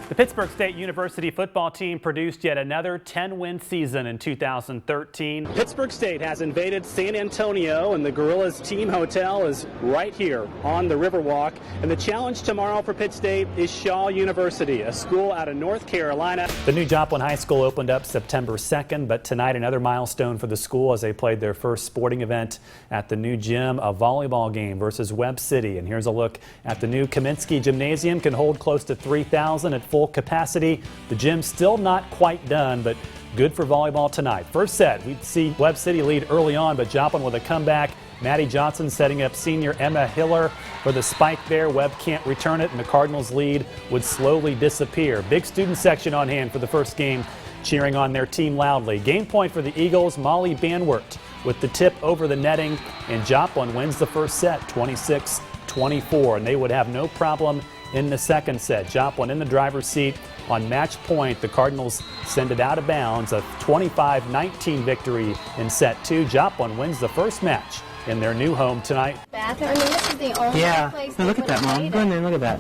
The Pittsburgh State University football team produced yet another 10-win season in 2013. Pittsburgh State has invaded San Antonio, and the Gorillas team hotel is right here on the Riverwalk. And the challenge tomorrow for Pitt State is Shaw University, a school out of North Carolina. The new Joplin High School opened up September 2nd, but tonight another milestone for the school as they played their first sporting event at the new gym, a volleyball game versus Webb City. And here's a look at the new Kaminsky Gymnasium. Can hold close to 3,000 at full capacity. The gym's still not quite done, but good for volleyball tonight. First set, we'd see Webb City lead early on, but Joplin with a comeback. Maddie Johnson setting up senior Emma Hiller for the spike there. Webb can't return it, and the Cardinals' lead would slowly disappear. Big student section on hand for the first game, cheering on their team loudly. Game point for the Eagles, Molly Banwert with the tip over the netting, and Joplin wins the first set, 26-24, and they would have no problem in the second set. Joplin in the driver's seat on match point. The Cardinals send it out of bounds, a 25-19 victory in set two. Joplin wins the first match in their new home tonight. Bathroom. I mean, this is the only place. Look at that, Mom. Go in there and look at that.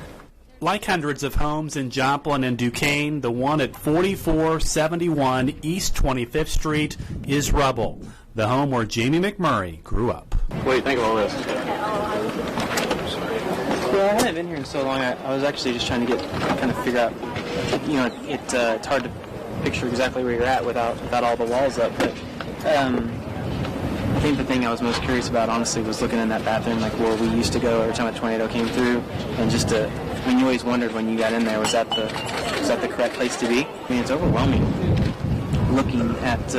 Like hundreds of homes in Joplin and Duquesne, the one at 4471 East 25th Street is rubble. The home where Jamie McMurray grew up. What do you think of all this? Well, I haven't been here in so long. I was actually just trying to kind of figure out, it's hard to picture exactly where you're at without all the walls up. But I think the thing I was most curious about, honestly, was looking in that bathroom, like where we used to go every time a tornado came through, and just you always wondered when you got in there, was that the correct place to be? I mean, it's overwhelming looking at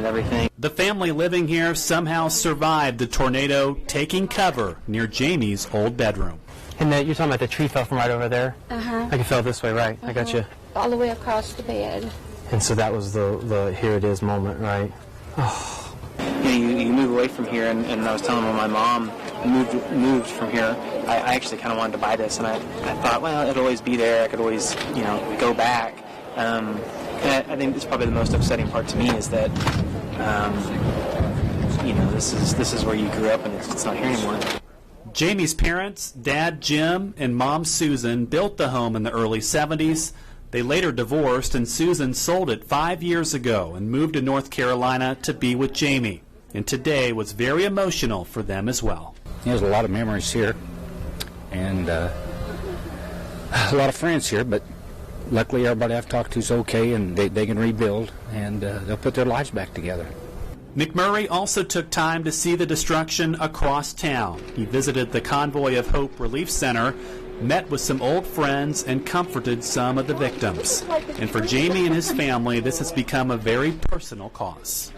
everything. The family living here somehow survived the tornado, taking cover near Jamie's old bedroom. And you're talking about the tree fell from right over there? Uh-huh. I can fell this way, right? I got you. All the way across the bed. And so that was the here it is moment, right? Oh. You move away from here, and I was telling when my mom moved from here, I actually kind of wanted to buy this, and I thought, well, it'll always be there. I could always, go back. I think it's probably the most upsetting part to me is that, this is where you grew up, and it's not here anymore. Jamie's parents, Dad Jim and Mom Susan, built the home in the early 70s. They later divorced, and Susan sold it 5 years ago and moved to North Carolina to be with Jamie. And today was very emotional for them as well. There's a lot of memories here, and a lot of friends here, but luckily everybody I've talked to is okay, and they can rebuild, and they'll put their lives back together. McMurray also took time to see the destruction across town. He visited the Convoy of Hope Relief Center, met with some old friends, and comforted some of the victims. And for Jamie and his family, this has become a very personal cause.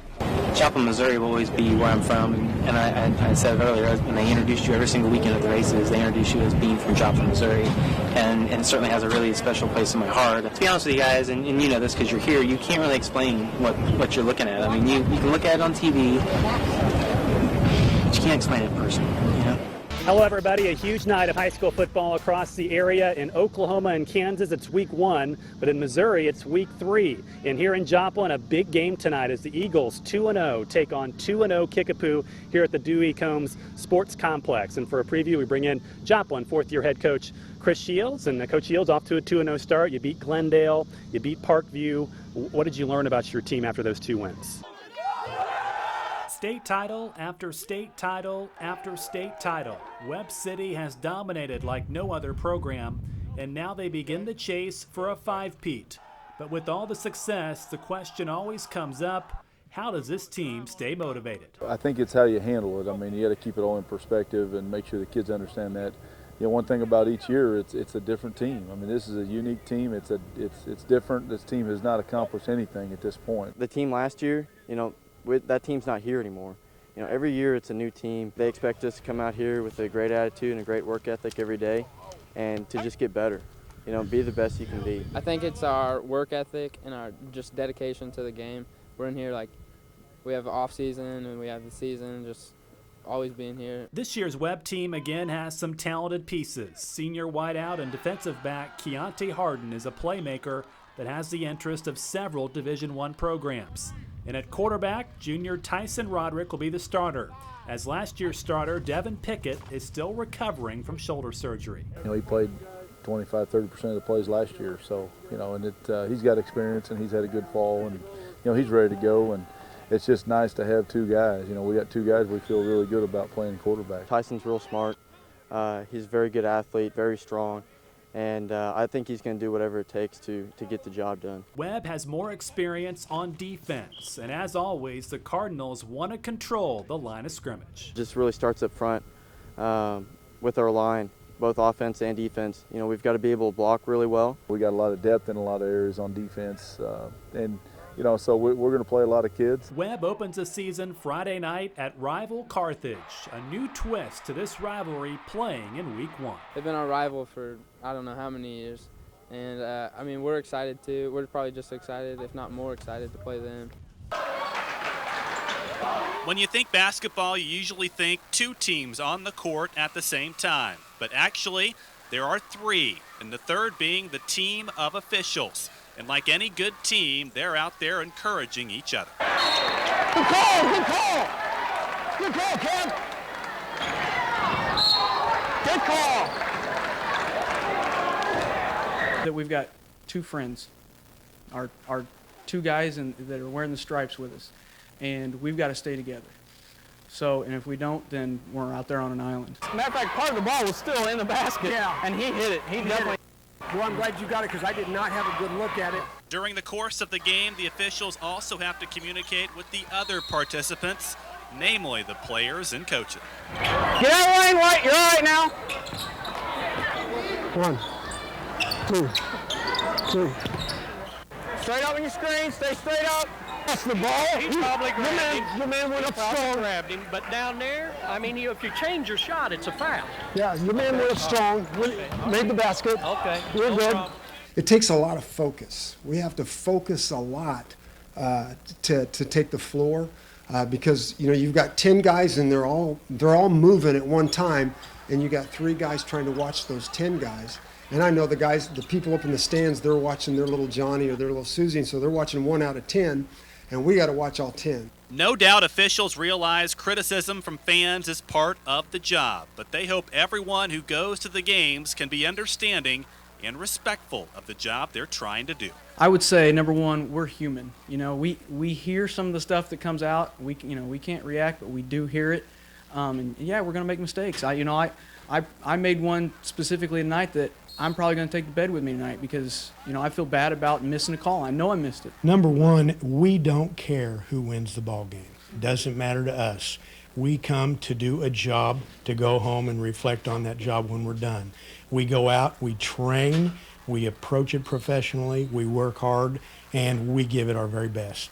Joplin, Missouri will always be where I'm from, and I said it earlier, when they introduced you every single weekend at the races, they introduced you as being from Joplin, Missouri, and it certainly has a really special place in my heart. To be honest with you guys, and you know this because you're here, you can't really explain what you're looking at. I mean, you can look at it on TV, but you can't explain it in person, Hello, everybody. A huge night of high school football across the area. In Oklahoma and Kansas, it's week 1, but in Missouri, it's week 3. And here in Joplin, a big game tonight as the Eagles, 2-0, take on 2-0 Kickapoo here at the Dewey Combs Sports Complex. And for a preview, we bring in Joplin fourth-year head coach Chris Shields. And Coach Shields, off to a 2-0 start. You beat Glendale, you beat Parkview. What did you learn about your team after those 2 wins? State title after state title after state title. Webb City has dominated like no other program, and now they begin the chase for a 5-peat. But with all the success, the question always comes up, how does this team stay motivated? I think it's how you handle it. I mean, you got to keep it all in perspective and make sure the kids understand that. One thing about each year, it's a different team. I mean, this is a unique team. It's different. This team has not accomplished anything at this point. The team last year, that team's not here anymore. Every year it's a new team. They expect us to come out here with a great attitude and a great work ethic every day and to just get better. Be the best you can be. I think it's our work ethic and our just dedication to the game. We're in here we have off season and we have the season, just always being here. This year's Webb team again has some talented pieces. Senior wideout and defensive back Keontae Harden is a playmaker that has the interest of several Division I programs. And at quarterback, junior Tyson Roderick will be the starter, as last year's starter Devin Pickett is still recovering from shoulder surgery. He played 25-30% of the plays last year. So, you know, and he's got experience and he's had a good fall, and, you know, he's ready to go. And it's just nice to have two guys. You know, we got two guys we feel really good about playing quarterback. Tyson's real smart. He's a very good athlete, very strong. And I think he's going to do whatever it takes to get the job done. Webb has more experience on defense, and as always, the Cardinals want to control the line of scrimmage. Just really starts up front with our line, both offense and defense. You know, we've got to be able to block really well. We got a lot of depth in a lot of areas on defense, and you know, so we're going to play a lot of kids. Webb opens the season Friday night at rival Carthage, a new twist to this rivalry playing in Week 1. They've been our rival for I don't know how many years, and I mean, we're excited too. We're probably just excited, if not more excited, to play them. When you think basketball, you usually think two teams on the court at the same time, but actually there are three, and the third being the team of officials. And like any good team, they're out there encouraging each other. Good call, good call. Good call, Kev. Good call. That we've got two friends, our two guys that are wearing the stripes with us, and we've got to stay together. So, and if we don't, then we're out there on an island. Matter of fact, part of the ball was still in the basket. Yeah. And he hit it. He definitely. Well, I'm glad you got it because I did not have a good look at it. During the course of the game, the officials also have to communicate with the other participants, namely the players and coaches. Get out of the lane, White. You're all right now. 1, 2, 3. Straight up on your screen. Stay straight up. That's the ball. He probably grabbed him. Your man went up strong. Grabbed him, but down there, I mean, if you change your shot, it's a foul. Yeah, your man went up strong. Made the basket. Okay. We're no good. problem. It takes a lot of focus. We have to focus a lot to take the floor because, you know, you've got 10 guys and they're all moving at one time, and you got 3 guys trying to watch those 10 guys. And I know the people up in the stands, they're watching their little Johnny or their little Susie, so they're watching 1 out of 10, and we got to watch all 10. No doubt officials realize criticism from fans is part of the job, but they hope everyone who goes to the games can be understanding and respectful of the job they're trying to do. I would say, number one, we're human. You know, we hear some of the stuff that comes out. We can't react, but we do hear it. And yeah, we're going to make mistakes. I made one specifically tonight that I'm probably going to take to bed with me tonight because, you know, I feel bad about missing a call. I know I missed it. Number one, we don't care who wins the ball game. It doesn't matter to us. We come to do a job, to go home and reflect on that job when we're done. We go out, we train, we approach it professionally, we work hard, and we give it our very best.